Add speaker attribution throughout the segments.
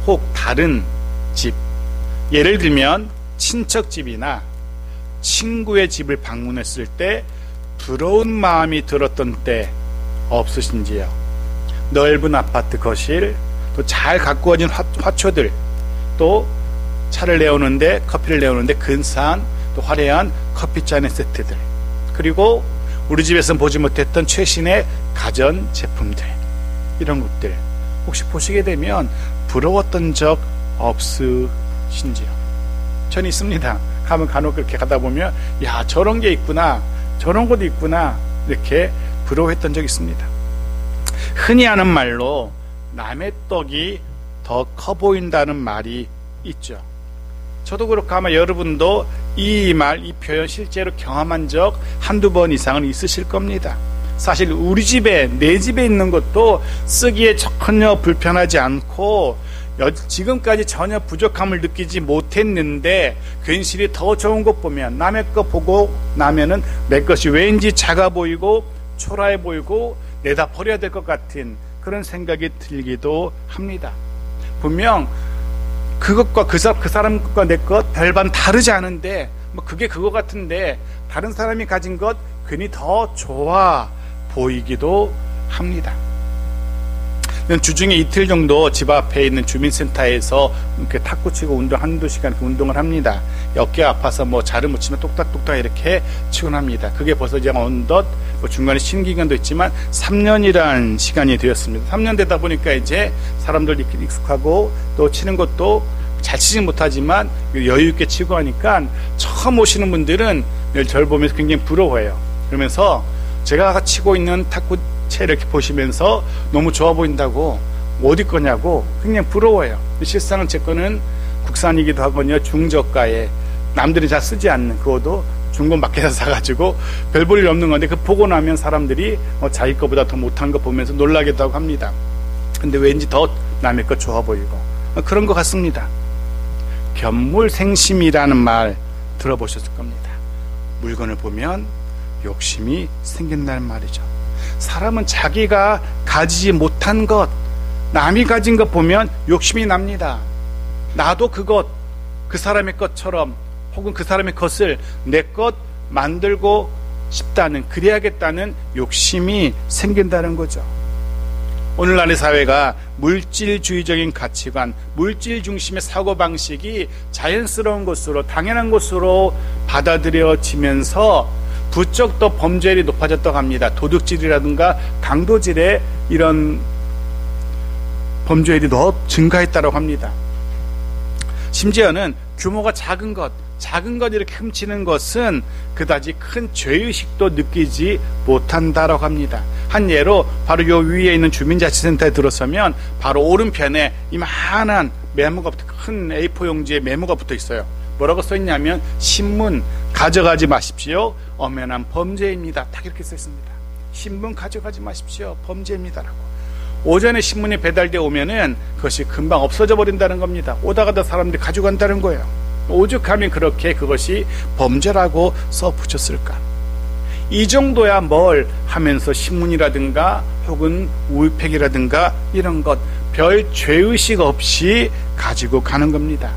Speaker 1: 혹 다른 집, 예를 들면 친척집이나 친구의 집을 방문했을 때 부러운 마음이 들었던 때 없으신지요? 넓은 아파트 거실, 또 잘 가꾸어진 화초들, 또 차를 내오는데, 커피를 내오는데 근사한 또 화려한 커피잔의 세트들, 그리고 우리 집에서는 보지 못했던 최신의 가전 제품들, 이런 것들 혹시 보시게 되면 부러웠던 적 없으신지요? 저는 있습니다. 가면 간혹 그렇게 가다 보면 야, 저런 게 있구나, 저런 것도 있구나, 이렇게 부러워했던 적이 있습니다. 흔히 하는 말로 남의 떡이 더 커 보인다는 말이 있죠. 저도 그렇고 아마 여러분도 이 말, 이 표현 실제로 경험한 적 한두 번 이상은 있으실 겁니다. 사실 우리 집에, 내 집에 있는 것도 쓰기에 전혀 불편하지 않고 지금까지 전혀 부족함을 느끼지 못했는데 괜시리 더 좋은 것 보면, 남의 거 보고 나면은 내 것이 왠지 작아 보이고 초라해 보이고 내다 버려야 될 것 같은 그런 생각이 들기도 합니다. 분명 그것과 그 사람 것과 내 것 별반 다르지 않은데 뭐 그게 그거 같은데 다른 사람이 가진 것 괜히 더 좋아 보이기도 합니다. 주중에 이틀 정도 집 앞에 있는 주민센터에서 이렇게 탁구 치고 운동 한두 시간 운동을 합니다. 어깨 아파서 뭐 자를 못 치면 똑딱똑딱 이렇게 치곤 합니다. 그게 벌써 제가 어느덧 뭐 중간에 쉬는 기간도 있지만 3년이란 시간이 되었습니다. 3년 되다 보니까 이제 사람들 익숙하고 또 치는 것도 잘 치지 못하지만 여유 있게 치고 하니까 처음 오시는 분들은 저를 보면서 굉장히 부러워해요. 그러면서 제가 치고 있는 탁구채 이렇게 보시면서 너무 좋아 보인다고, 어디 거냐고 굉장히 부러워해요. 실상은 제 거는 국산이기도 하거든요. 중저가에 남들이 잘 쓰지 않는, 그것도 중고 마켓에서 사가지고 별 볼 일 없는 건데, 그 보고 나면 사람들이 자기 거보다 더 못한 거 보면서 놀라기도 하고 합니다. 근데 왠지 더 남의 거 좋아 보이고 그런 것 같습니다. 견물생심이라는 말 들어보셨을 겁니다. 물건을 보면 욕심이 생긴다는 말이죠. 사람은 자기가 가지지 못한 것, 남이 가진 것 보면 욕심이 납니다. 나도 그것, 그 사람의 것처럼, 혹은 그 사람의 것을 내 것 만들고 싶다는, 그래야겠다는 욕심이 생긴다는 거죠. 오늘날의 사회가 물질주의적인 가치관, 물질 중심의 사고방식이 자연스러운 것으로, 당연한 것으로 받아들여지면서 부쩍 더 범죄율이 높아졌다고 합니다. 도둑질이라든가 강도질의 이런 범죄율이 더 증가했다고 합니다. 심지어는 규모가 작은 것 이렇게 훔치는 것은 그다지 큰 죄의식도 느끼지 못한다라고 합니다. 한 예로 바로 요 위에 있는 주민자치센터에 들어서면 바로 오른편에 이만한 메모가 큰 A4 용지에 메모가 붙어 있어요. 뭐라고 써 있냐면 신문 가져가지 마십시오. 엄연한 범죄입니다. 딱 이렇게 써 있습니다. 신문 가져가지 마십시오. 범죄입니다라고. 오전에 신문이 배달되어 오면은 그것이 금방 없어져 버린다는 겁니다. 오다 가다 사람들이 가져간다는 거예요. 오죽하면 그렇게 그것이 범죄라고 써 붙였을까? 이 정도야 뭘 하면서 신문이라든가 혹은 우유팩이라든가 이런 것 별 죄의식 없이 가지고 가는 겁니다.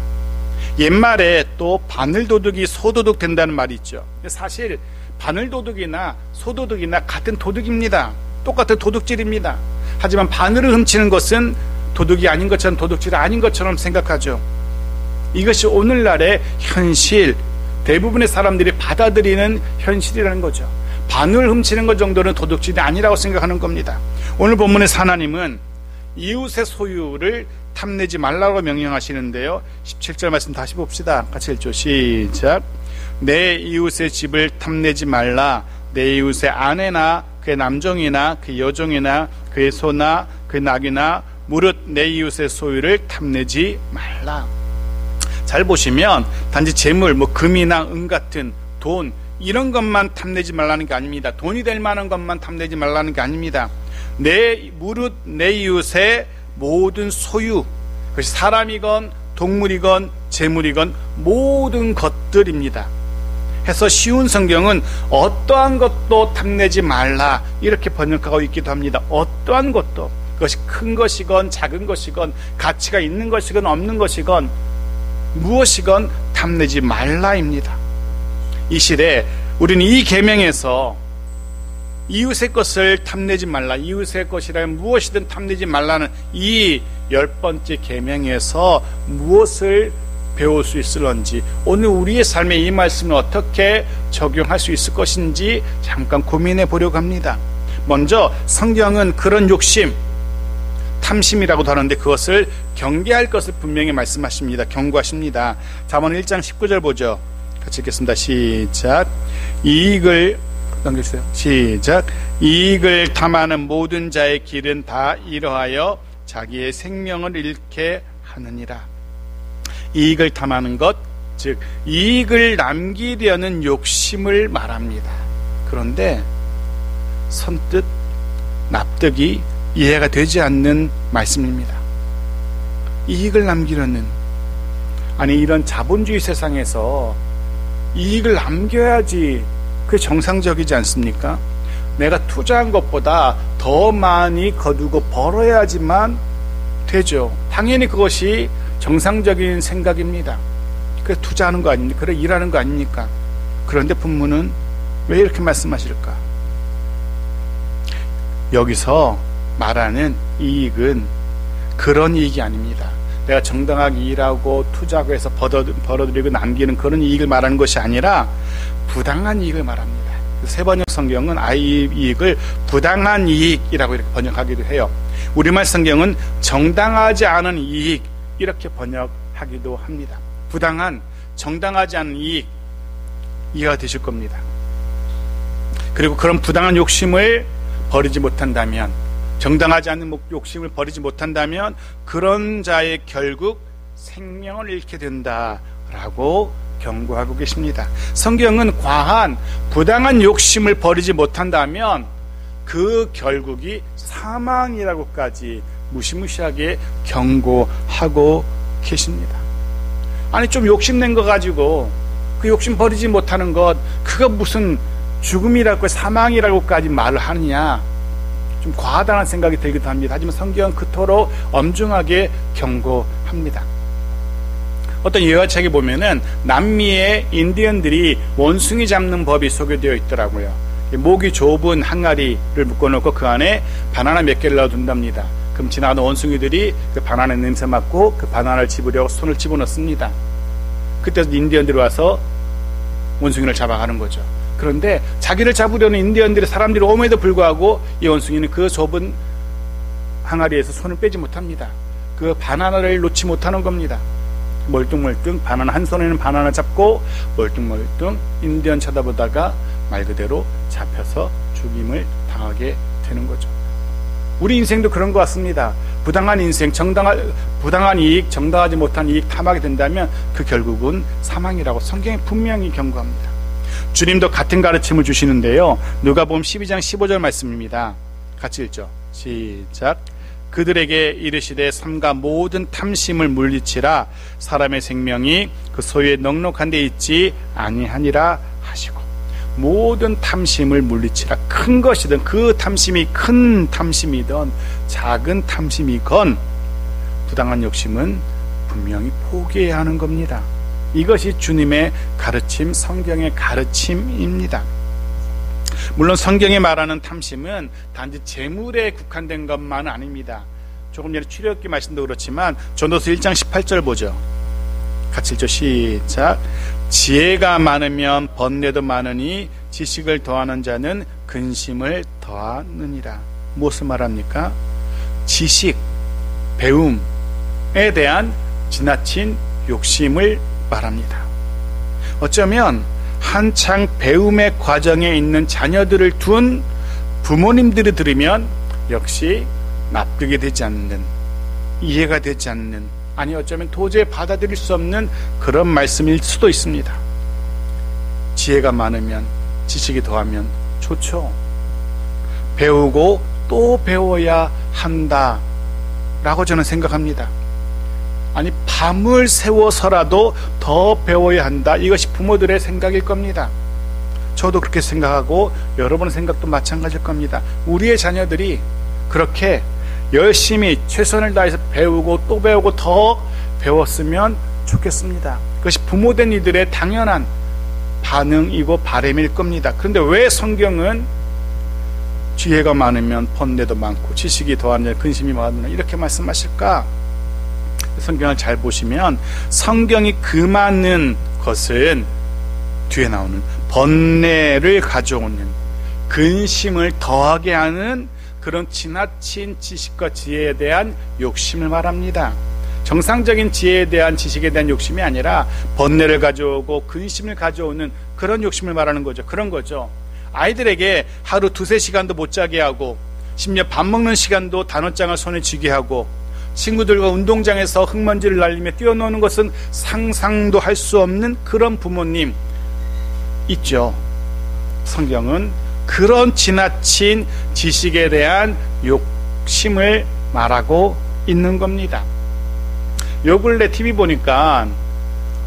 Speaker 1: 옛말에 또 바늘도둑이 소도둑 된다는 말이 있죠. 사실 바늘도둑이나 소도둑이나 같은 도둑입니다. 똑같은 도둑질입니다. 하지만 바늘을 훔치는 것은 도둑이 아닌 것처럼, 도둑질이 아닌 것처럼 생각하죠. 이것이 오늘날의 현실, 대부분의 사람들이 받아들이는 현실이라는 거죠. 바늘 훔치는 것 정도는 도둑질이 아니라고 생각하는 겁니다. 오늘 본문의 하나님은 이웃의 소유를 탐내지 말라고 명령하시는데요. 17절 말씀 다시 봅시다. 같이 읽죠. 시작. 내 이웃의 집을 탐내지 말라. 내 이웃의 아내나 그의 남종이나 그의 여종이나 그의 소나 그의 낙이나 무릇 내 이웃의 소유를 탐내지 말라. 잘 보시면 단지 재물, 뭐 금이나 은 같은 돈, 이런 것만 탐내지 말라는 게 아닙니다. 돈이 될 만한 것만 탐내지 말라는 게 아닙니다. 무릇 내 이웃의 모든 소유, 그것이 사람이건 동물이건 재물이건 모든 것들입니다. 해서 쉬운 성경은 어떠한 것도 탐내지 말라 이렇게 번역하고 있기도 합니다. 어떠한 것도, 그것이 큰 것이건 작은 것이건 가치가 있는 것이건 없는 것이건 무엇이건 탐내지 말라입니다. 이 시대에 우리는 이 계명에서 이웃의 것을 탐내지 말라, 이웃의 것이라면 무엇이든 탐내지 말라는 이 10번째 계명에서 무엇을 배울 수 있을런지, 오늘 우리의 삶에 이 말씀을 어떻게 적용할 수 있을 것인지 잠깐 고민해 보려고 합니다. 먼저 성경은 그런 욕심, 탐심이라고도 하는데 그것을 경계할 것을 분명히 말씀하십니다. 경고하십니다. 잠언 1장 19절 보죠. 같이 읽겠습니다. 시작. 이익을 넘겨주세요. 시작. 이익을 탐하는 모든 자의 길은 다 이러하여 자기의 생명을 잃게 하느니라. 이익을 탐하는 것, 즉 이익을 남기려는 욕심을 말합니다. 그런데 선뜻 납득이 이해가 되지 않는 말씀입니다. 이익을 남기려는, 아니 이런 자본주의 세상에서 이익을 남겨야지 그게 정상적이지 않습니까? 내가 투자한 것보다 더 많이 거두고 벌어야지만 되죠. 당연히 그것이 정상적인 생각입니다. 그래서 투자하는 거 아닙니까? 그래 일하는 거 아닙니까? 그런데 본문은 왜 이렇게 말씀하실까? 여기서 말하는 이익은 그런 이익이 아닙니다. 내가 정당하게 일하고 투자하고 해서 벌어들이고 남기는 그런 이익을 말하는 것이 아니라 부당한 이익을 말합니다. 세 번역 성경은 이 이익을 부당한 이익이라고 이렇게 번역하기도 해요. 우리말 성경은 정당하지 않은 이익 이렇게 번역하기도 합니다. 부당한, 정당하지 않은 이익, 이해가 되실 겁니다. 그리고 그런 부당한 욕심을 버리지 못한다면, 정당하지 않는 욕심을 버리지 못한다면 그런 자의 결국 생명을 잃게 된다라고 경고하고 계십니다. 성경은 과한, 부당한 욕심을 버리지 못한다면 그 결국이 사망이라고까지 무시무시하게 경고하고 계십니다. 아니 좀 욕심낸 거 가지고 그 욕심 버리지 못하는 것, 그거 무슨 죽음이라고 사망이라고까지 말을 하느냐, 좀 과하다는 생각이 들기도 합니다. 하지만 성경은 그토록 엄중하게 경고합니다. 어떤 예화책에 보면은 남미의 인디언들이 원숭이 잡는 법이 소개되어 있더라고요. 목이 좁은 항아리를 묶어놓고 그 안에 바나나 몇 개를 넣어둔답니다. 그럼 지나가는 원숭이들이 그 바나나 냄새 맡고 그 바나나를 집으려고 손을 집어넣습니다. 그때 인디언들이 와서 원숭이를 잡아가는 거죠. 그런데 자기를 잡으려는 인디언들의 사람들이 옴에도 불구하고 이 원숭이는 그 좁은 항아리에서 손을 빼지 못합니다. 그 바나나를 놓지 못하는 겁니다. 멀뚱멀뚱 바나나, 한 손에는 바나나 잡고 멀뚱멀뚱 인디언 쳐다보다가 말 그대로 잡혀서 죽임을 당하게 되는 거죠. 우리 인생도 그런 것 같습니다. 부당한 인생, 부당한 이익, 정당하지 못한 이익 탐하게 된다면 그 결국은 사망이라고 성경이 분명히 경고합니다. 주님도 같은 가르침을 주시는데요. 누가복음 12장 15절 말씀입니다. 같이 읽죠. 시작. 그들에게 이르시되 삼가 모든 탐심을 물리치라. 사람의 생명이 그 소유에 넉넉한 데 있지 아니하니라 하시고, 모든 탐심을 물리치라. 큰 것이든 그 탐심이 큰 탐심이든 작은 탐심이건 부당한 욕심은 분명히 포기해야 하는 겁니다. 이것이 주님의 가르침, 성경의 가르침입니다. 물론 성경이 말하는 탐심은 단지 재물에 국한된 것만은 아닙니다. 조금 전에 출애굽기 말씀도 그렇지만 전도서 1장 18절 보죠. 같이 읽죠. 시작. 지혜가 많으면 번뇌도 많으니 지식을 더하는 자는 근심을 더하느니라. 무엇을 말합니까? 지식, 배움에 대한 지나친 욕심을 말합니다. 어쩌면 한창 배움의 과정에 있는 자녀들을 둔 부모님들이 들으면 역시 납득이 되지 않는, 이해가 되지 않는, 아니 어쩌면 도저히 받아들일 수 없는 그런 말씀일 수도 있습니다. 지혜가 많으면, 지식이 더하면 좋죠. 배우고 또 배워야 한다라고 저는 생각합니다. 아니 밤을 새워서라도 더 배워야 한다, 이것이 부모들의 생각일 겁니다. 저도 그렇게 생각하고 여러분의 생각도 마찬가지일 겁니다. 우리의 자녀들이 그렇게 열심히 최선을 다해서 배우고 또 배우고 더 배웠으면 좋겠습니다. 그것이 부모된 이들의 당연한 반응이고 바람일 겁니다. 그런데 왜 성경은 지혜가 많으면 번뇌도 많고 지식이 더하면 근심이 많으면 이렇게 말씀하실까? 성경을 잘 보시면 성경이 금하는 것은 뒤에 나오는 번뇌를 가져오는, 근심을 더하게 하는 그런 지나친 지식과 지혜에 대한 욕심을 말합니다. 정상적인 지혜에 대한 지식에 대한 욕심이 아니라 번뇌를 가져오고 근심을 가져오는 그런 욕심을 말하는 거죠. 그런 거죠. 아이들에게 하루 2-3시간도 못 자게 하고, 심지어 밥 먹는 시간도 단어장을 손에 쥐게 하고, 친구들과 운동장에서 흙먼지를 날리며 뛰어노는 것은 상상도 할 수 없는 그런 부모님 있죠. 성경은 그런 지나친 지식에 대한 욕심을 말하고 있는 겁니다. 요 근래 TV 보니까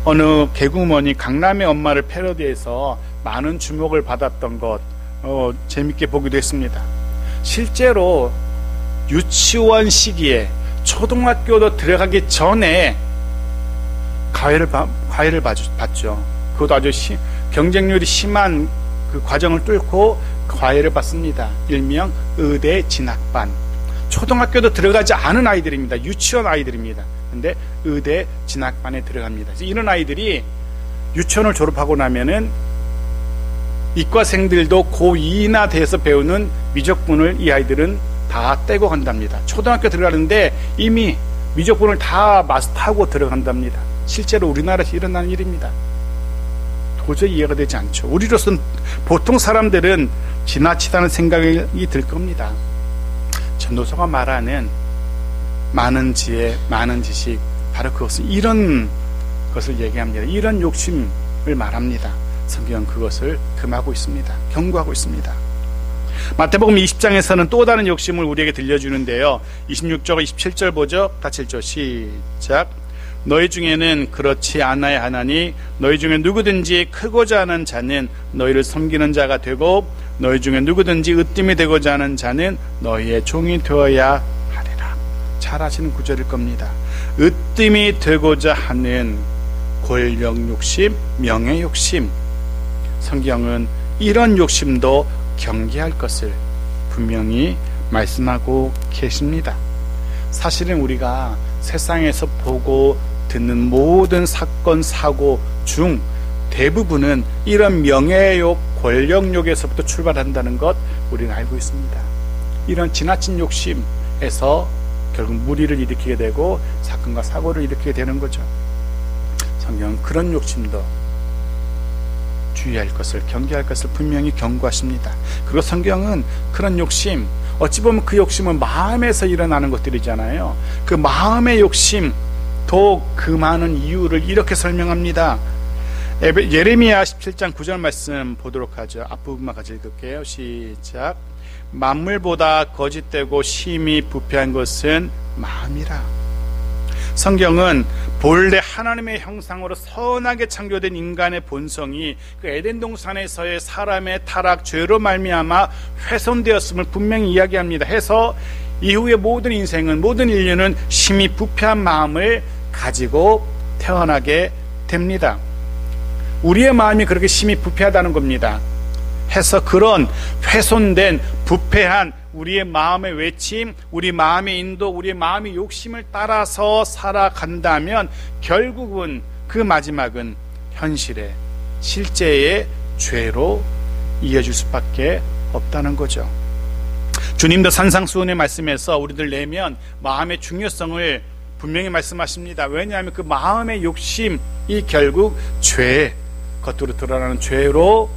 Speaker 1: 어느 개그우먼이 강남의 엄마를 패러디해서 많은 주목을 받았던 것 재밌게 보기도 했습니다. 실제로 유치원 시기에 초등학교도 들어가기 전에 과외를 받죠. 그것도 아주 경쟁률이 심한 그 과정을 뚫고 과외를 받습니다. 일명 의대 진학반. 초등학교도 들어가지 않은 아이들입니다. 유치원 아이들입니다. 근데 의대 진학반에 들어갑니다. 이런 아이들이 유치원을 졸업하고 나면은 이과생들도 고2나 돼서 배우는 미적분을 이 아이들은 다 떼고 간답니다. 초등학교 들어가는데 이미 미적분을 다 마스터하고 들어간답니다. 실제로 우리나라에서 일어나는 일입니다. 도저히 이해가 되지 않죠. 우리로서는 보통 사람들은 지나치다는 생각이 들 겁니다. 전도서가 말하는 많은 지혜, 많은 지식, 바로 그것은 이런 것을 얘기합니다. 이런 욕심을 말합니다. 성경은 그것을 금하고 있습니다. 경고하고 있습니다. 마태복음 20장에서는 또 다른 욕심을 우리에게 들려주는데요. 26절, 27절 보죠. 같이 읽죠. 시작. 너희 중에는 그렇지 않아야 하나니 너희 중에 누구든지 크고자 하는 자는 너희를 섬기는 자가 되고 너희 중에 누구든지 으뜸이 되고자 하는 자는 너희의 종이 되어야 하리라. 잘 아시는 구절일 겁니다. 으뜸이 되고자 하는 권력 욕심, 명예 욕심. 성경은 이런 욕심도 경계할 것을 분명히 말씀하고 계십니다. 사실은 우리가 세상에서 보고 듣는 모든 사건, 사고 중 대부분은 이런 명예욕, 권력욕에서부터 출발한다는 것 우리는 알고 있습니다. 이런 지나친 욕심에서 결국 무리를 일으키게 되고 사건과 사고를 일으키게 되는 거죠. 성경은 그런 욕심도 주의할 것을, 경계할 것을 분명히 경고하십니다. 그리고 성경은 그런 욕심, 어찌 보면 그 욕심은 마음에서 일어나는 것들이잖아요. 그 마음의 욕심, 더 금하는 이유를 이렇게 설명합니다. 예레미야 17장 9절 말씀 보도록 하죠. 앞부분만 같이 읽을게요. 시작. 만물보다 거짓되고 심히 부패한 것은 마음이라. 성경은 본래 하나님의 형상으로 선하게 창조된 인간의 본성이 그 에덴 동산에서의 사람의 타락, 죄로 말미암아 훼손되었음을 분명히 이야기합니다. 해서 이후의 모든 인생은, 모든 인류는 심히 부패한 마음을 가지고 태어나게 됩니다. 우리의 마음이 그렇게 심히 부패하다는 겁니다. 해서 그런 훼손된 부패한 우리의 마음의 외침, 우리 마음의 인도, 우리의 마음의 욕심을 따라서 살아간다면 결국은 그 마지막은 현실의, 실제의 죄로 이어질 수밖에 없다는 거죠. 주님도 산상수훈의 말씀에서 우리들 내면 마음의 중요성을 분명히 말씀하십니다. 왜냐하면 그 마음의 욕심이 결국 죄, 겉으로 드러나는 죄로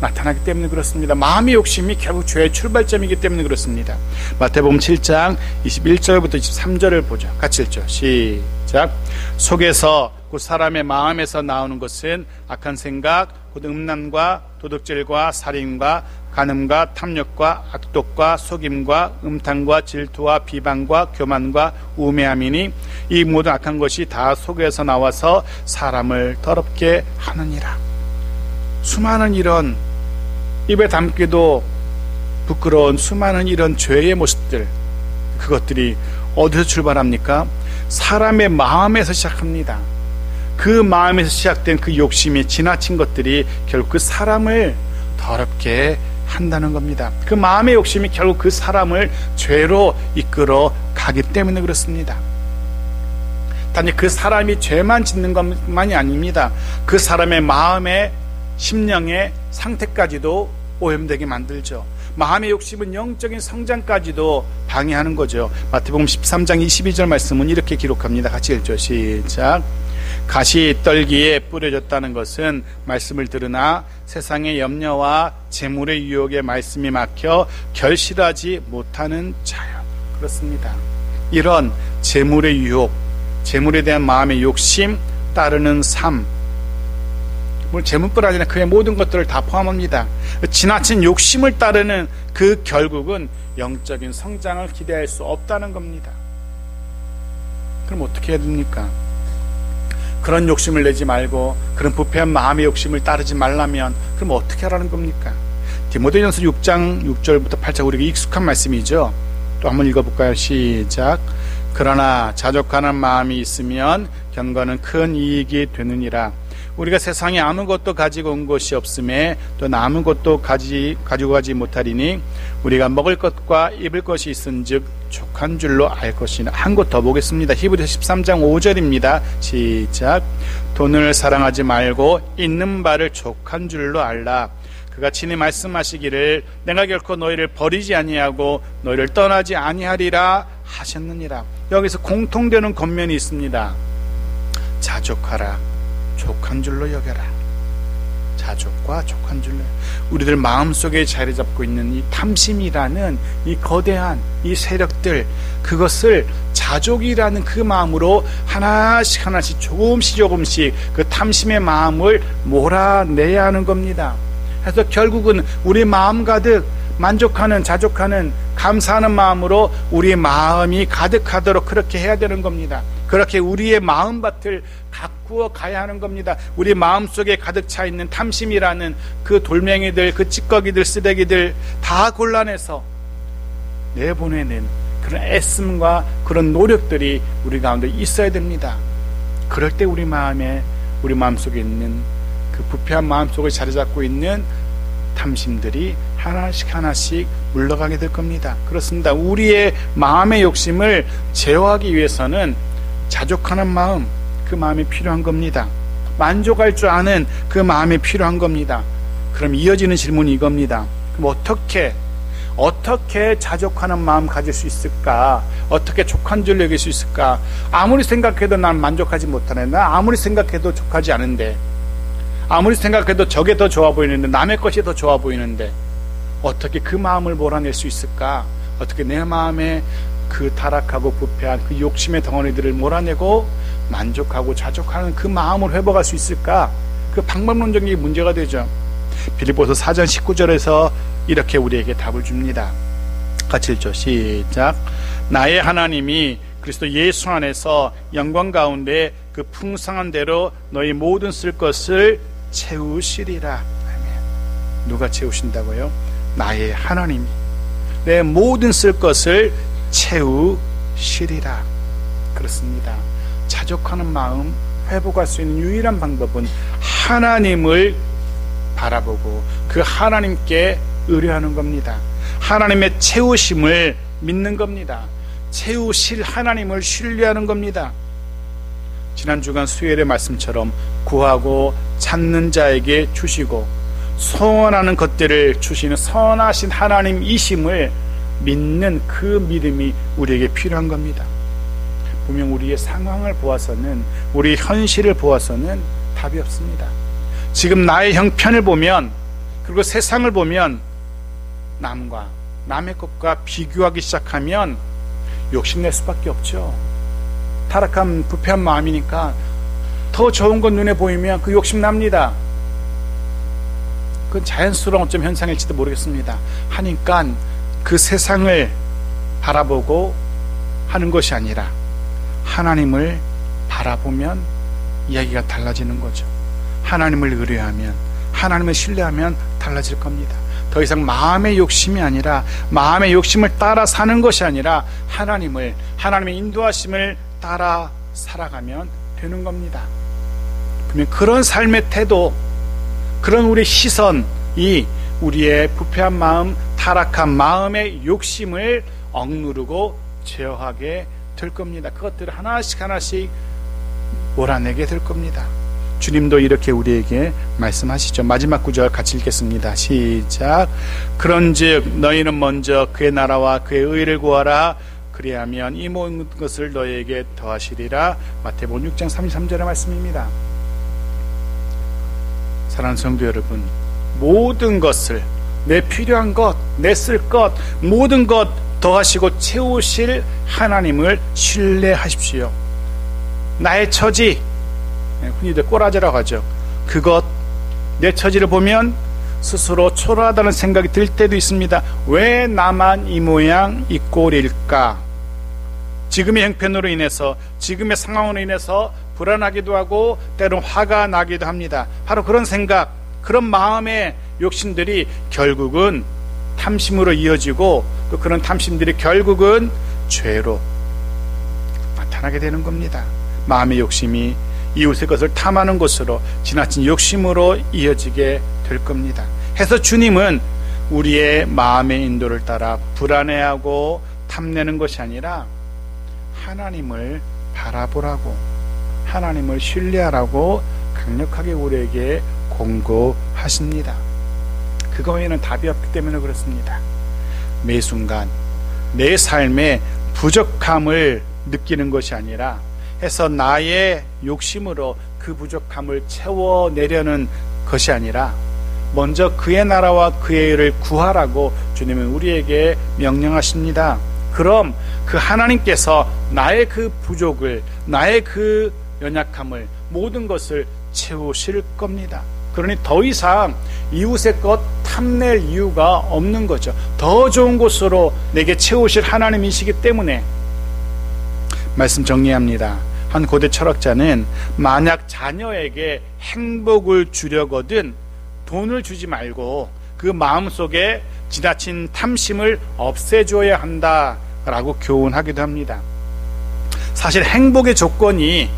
Speaker 1: 나타나기 때문에 그렇습니다. 마음의 욕심이 결국 죄의 출발점이기 때문에 그렇습니다. 마태복음 7장 21절부터 23절을 보죠. 같이 읽죠. 시작. 속에서 곧 사람의 마음에서 나오는 것은 악한 생각, 곧 음란과 도둑질과 살인과 간음과 탐욕과 악독과 속임과 음탕과 질투와 비방과 교만과 우매함이니 이 모든 악한 것이 다 속에서 나와서 사람을 더럽게 하느니라. 수많은 이런 입에 담기도 부끄러운 수많은 이런 죄의 모습들, 그것들이 어디서 출발합니까? 사람의 마음에서 시작합니다. 그 마음에서 시작된 그 욕심이 지나친 것들이 결국 그 사람을 더럽게 한다는 겁니다. 그 마음의 욕심이 결국 그 사람을 죄로 이끌어 가기 때문에 그렇습니다. 단지 그 사람이 죄만 짓는 것만이 아닙니다. 그 사람의 마음의 심령의 상태까지도 오염되게 만들죠. 마음의 욕심은 영적인 성장까지도 방해하는 거죠. 마태복음 13장 22절 말씀은 이렇게 기록합니다. 같이 읽죠. 시작. 가시 떨기에 뿌려졌다는 것은 말씀을 들으나 세상의 염려와 재물의 유혹에 말씀이 막혀 결실하지 못하는 자요. 그렇습니다. 이런 재물의 유혹, 재물에 대한 마음의 욕심, 따르는 삶, 재물뿐 아니라 그의 모든 것들을 다 포함합니다. 지나친 욕심을 따르는 그 결국은 영적인 성장을 기대할 수 없다는 겁니다. 그럼 어떻게 해야 됩니까? 그런 욕심을 내지 말고 그런 부패한 마음의 욕심을 따르지 말라면 그럼 어떻게 하라는 겁니까? 디모데전서 6장 6절부터 8절 우리가 익숙한 말씀이죠. 또 한번 읽어볼까요? 시작. 그러나 자족하는 마음이 있으면 경건은 큰 이익이 되느니라. 우리가 세상에 아무것도 가지고 온 것이 없음에 또 남은 것도 가지고 가지 못하리니 우리가 먹을 것과 입을 것이 있은즉 족한 줄로 알 것이나. 한 곳 더 보겠습니다. 히브리서 13장 5절입니다. 시작. 돈을 사랑하지 말고 있는 바를 족한 줄로 알라. 그가 친히 말씀하시기를 내가 결코 너희를 버리지 아니하고 너희를 떠나지 아니하리라 하셨느니라. 여기서 공통되는 겉면이 있습니다. 자족하라. 족한 줄로 여겨라. 자족과 족한 줄로. 우리들 마음속에 자리 잡고 있는 이 탐심이라는 이 거대한 이 세력들, 그것을 자족이라는 그 마음으로 하나씩 조금씩 그 탐심의 마음을 몰아내야 하는 겁니다. 그래서 결국은 우리 마음 가득 만족하는, 자족하는, 감사하는 마음으로 우리의 마음이 가득하도록 그렇게 해야 되는 겁니다. 그렇게 우리의 마음밭을 가꾸어 가야 하는 겁니다. 우리 마음속에 가득 차 있는 탐심이라는 그 돌멩이들, 그 찌꺼기들, 쓰레기들 다 골라내서 내보내는 그런 애씀과 그런 노력들이 우리 가운데 있어야 됩니다. 그럴 때 우리 마음속에 있는 그 부패한 마음속에 자리 잡고 있는 탐심들이 하나씩 물러가게 될 겁니다. 그렇습니다. 우리의 마음의 욕심을 제어하기 위해서는 자족하는 마음, 그 마음이 필요한 겁니다. 만족할 줄 아는 그 마음이 필요한 겁니다. 그럼 이어지는 질문이 이겁니다. 그럼 어떻게 자족하는 마음 가질 수 있을까? 어떻게 족한 줄 여길 수 있을까? 아무리 생각해도 난 만족하지 못하네. 나 아무리 생각해도 족하지 않은데, 아무리 생각해도 저게 더 좋아 보이는데, 남의 것이 더 좋아 보이는데, 어떻게 그 마음을 몰아낼 수 있을까? 어떻게 내 마음에 그 타락하고 부패한 그 욕심의 덩어리들을 몰아내고 만족하고 자족하는 그 마음을 회복할 수 있을까? 그 방법론적인 문제가 되죠. 빌립보서 4장 19절에서 이렇게 우리에게 답을 줍니다. 같이 읽죠. 시작. 나의 하나님이 그리스도 예수 안에서 영광 가운데 그 풍성한 대로 너희 모든 쓸 것을 채우시리라. 아멘. 누가 채우신다고요? 나의 하나님이 내 모든 쓸 것을 채우시리라. 그렇습니다. 자족하는 마음 회복할 수 있는 유일한 방법은 하나님을 바라보고 그 하나님께 의뢰하는 겁니다. 하나님의 채우심을 믿는 겁니다. 채우실 하나님을 신뢰하는 겁니다. 지난 주간 수요일의 말씀처럼 구하고 찾는 자에게 주시고 소원하는 것들을 주시는 선하신 하나님이심을 믿는 그 믿음이 우리에게 필요한 겁니다. 분명 우리의 상황을 보아서는, 우리 현실을 보아서는 답이 없습니다. 지금 나의 형편을 보면, 그리고 세상을 보면 남의 것과 비교하기 시작하면 욕심낼 수밖에 없죠. 타락한 부패한 마음이니까 더 좋은 건 눈에 보이면 그 욕심납니다. 그건 자연스러운 어쩜 현상일지도 모르겠습니다. 하니까 그 세상을 바라보고 하는 것이 아니라 하나님을 바라보면 이야기가 달라지는 거죠. 하나님을 의뢰하면, 하나님을 신뢰하면 달라질 겁니다. 더 이상 마음의 욕심이 아니라, 마음의 욕심을 따라 사는 것이 아니라 하나님의 인도하심을 따라 살아가면 되는 겁니다. 분명 그런 삶의 태도, 그런 우리 시선이 우리의 부패한 마음, 타락한 마음의 욕심을 억누르고 제어하게 될 겁니다. 그것들을 하나씩 몰아내게 될 겁니다. 주님도 이렇게 우리에게 말씀하시죠. 마지막 구절 같이 읽겠습니다. 시작. 그런즉 너희는 먼저 그의 나라와 그의 의를 구하라. 그리하면 이 모든 것을 너희에게 더하시리라. 마태복음 6장 33절의 말씀입니다. 사랑하는 성도 여러분, 모든 것을, 내 필요한 것, 내 쓸 것, 모든 것 더하시고 채우실 하나님을 신뢰하십시오. 나의 처지, 흔히들 꼬라지라고 하죠. 그것, 내 처지를 보면 스스로 초라하다는 생각이 들 때도 있습니다. 왜 나만 이 모양 이 꼴일까? 지금의 형편으로 인해서, 지금의 상황으로 인해서 불안하기도 하고 때로는 화가 나기도 합니다. 바로 그런 생각, 그런 마음의 욕심들이 결국은 탐심으로 이어지고, 또 그런 탐심들이 결국은 죄로 나타나게 되는 겁니다. 마음의 욕심이 이웃의 것을 탐하는 것으로, 지나친 욕심으로 이어지게 될 겁니다. 해서 주님은 우리의 마음의 인도를 따라 불안해하고 탐내는 것이 아니라 하나님을 바라보라고, 하나님을 신뢰하라고 강력하게 우리에게 공고하십니다. 그거 외에는 답이 없기 때문에 그렇습니다. 매 순간 내 삶의 부족함을 느끼는 것이 아니라 해서 나의 욕심으로 그 부족함을 채워내려는 것이 아니라 먼저 그의 나라와 그의 의를 구하라고 주님은 우리에게 명령하십니다. 그럼 그 하나님께서 나의 그 부족을, 나의 그 연약함을, 모든 것을 채우실 겁니다. 그러니 더 이상 이웃의 것 탐낼 이유가 없는 거죠. 더 좋은 곳으로 내게 채우실 하나님이시기 때문에. 말씀 정리합니다. 한 고대 철학자는 만약 자녀에게 행복을 주려거든 돈을 주지 말고 그 마음속에 지나친 탐심을 없애줘야 한다라고 교훈하기도 합니다. 사실 행복의 조건이,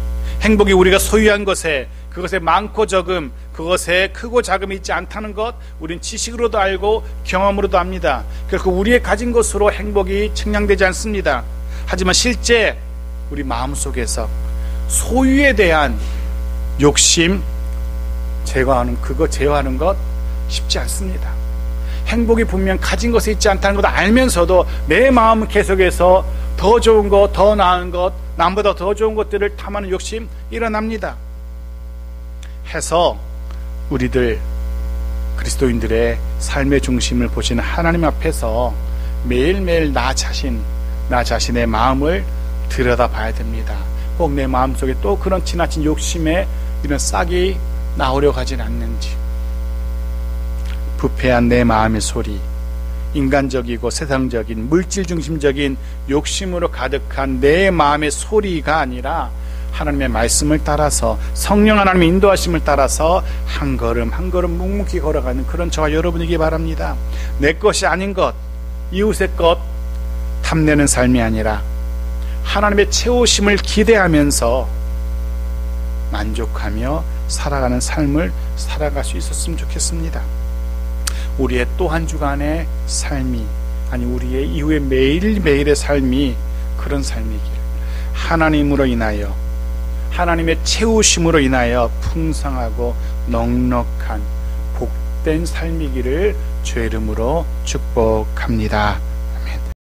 Speaker 1: 행복이 우리가 소유한 것에, 그것에 많고 적음, 그것에 크고 작음이 있지 않다는 것, 우린 지식으로도 알고 경험으로도 압니다. 결코 우리의 가진 것으로 행복이 측량되지 않습니다. 하지만 실제 우리 마음속에서 소유에 대한 욕심 제어하는 것 쉽지 않습니다. 행복이 분명 가진 것에 있지 않다는 것 알면서도 내 마음은 계속해서 더 좋은 것, 더 나은 것, 남보다 더 좋은 것들을 탐하는 욕심 일어납니다. 해서 우리들 그리스도인들의 삶의 중심을 보시는 하나님 앞에서 매일매일 나 자신의 마음을 들여다봐야 됩니다. 꼭 내 마음속에 또 그런 지나친 욕심에 이런 싹이 나오려고 하진 않는지, 부패한 내 마음의 소리, 인간적이고 세상적인 물질 중심적인 욕심으로 가득한 내 마음의 소리가 아니라 하나님의 말씀을 따라서, 성령 하나님의 인도하심을 따라서 한 걸음 한 걸음 묵묵히 걸어가는 그런 저와 여러분이기 바랍니다. 내 것이 아닌 것, 이웃의 것 탐내는 삶이 아니라 하나님의 채우심을 기대하면서 만족하며 살아가는 삶을 살아갈 수 있었으면 좋겠습니다. 우리의 또 한 주간의 삶이, 아니 우리의 이후의 매일매일의 삶이 그런 삶이길, 하나님으로 인하여, 하나님의 채우심으로 인하여 풍성하고 넉넉한 복된 삶이기를 주의 이름으로 축복합니다.